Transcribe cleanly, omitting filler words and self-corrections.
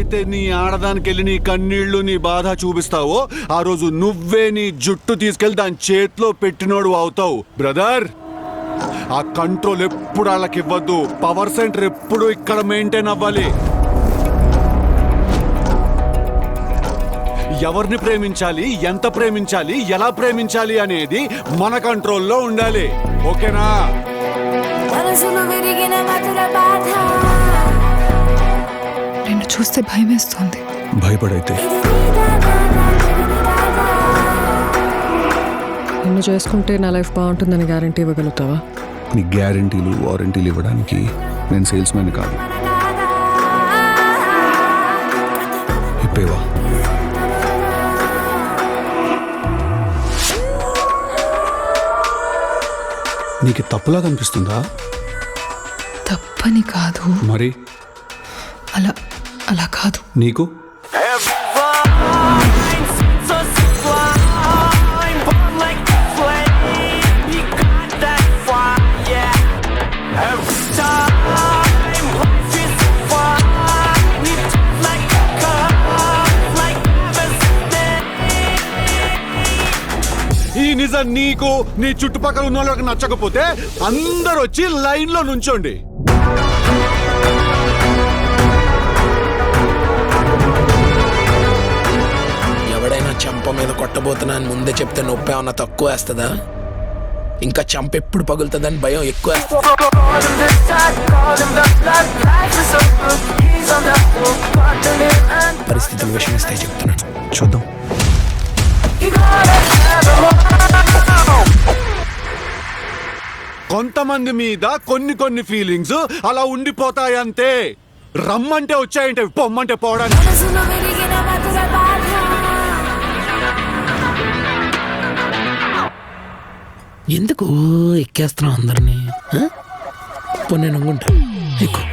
రోజైతే నీ ఆడదానికి వెళ్ళి నీ కన్నీళ్లు నీ బాధ చూపిస్తావో ఆ రోజు నువ్వే నీ జుట్టు తీసుకెళ్లి దాని చేతిలో పెట్టినోడు అవుతావు బ్రదర్. ఆ కంట్రోల్ ఎప్పుడు వాళ్ళకి ఇవ్వద్దు. పవర్ సెంటర్ ఎప్పుడు ఇక్కడ మెయింటైన్ అవ్వాలి. ఎవరిని ప్రేమించాలి, ఎంత ప్రేమించాలి, ఎలా ప్రేమించాలి అనేది మన కంట్రోల్లో ఉండాలి. ఓకేనా? నిన్ను చూస్తే భయమేస్తుంది. భయపడైతే నిన్ను చేసుకుంటే నా లైఫ్ బాగుంటుందని గ్యారంటీ ఇవ్వగలుగుతావా? నీ గ్యారంటీలు వారంటీలు ఇవ్వడానికి నేను సేల్స్ మ్యాన్ కాదు. ఇప్పేవా? నీకు తప్పులా కనిపిస్తుందా? తప్పని కాదు, మరి అలా అలా కాదు. నీకు ఈ నిజం నీకు నీ చుట్టుపక్కల ఉన్న వాళ్ళకి నచ్చకపోతే అందరూ వచ్చి లైన్ లో నుంచోండి. ఎవడైనా చెంప మీద కొట్టబోతున్నా అని ముందే చెప్తే నొప్పి ఏమన్నా తక్కువ వేస్తుందా? ఇంకా చెంప ఎప్పుడు పగులుతుందని భయం ఎక్కువ. పరిస్థితులు విషమిస్తే చెప్తున్నాను, చూద్దాం. కొంతమంది మీద కొన్ని ఫీలింగ్స్ అలా ఉండిపోతాయంతే. రమ్మంటే వచ్చాయంటే పొమ్మంటే పోవడానికి. ఎందుకు ఎక్కేస్తున్నావు అందరినీ? పోనీ నువ్వుంటా ఎక్కువ.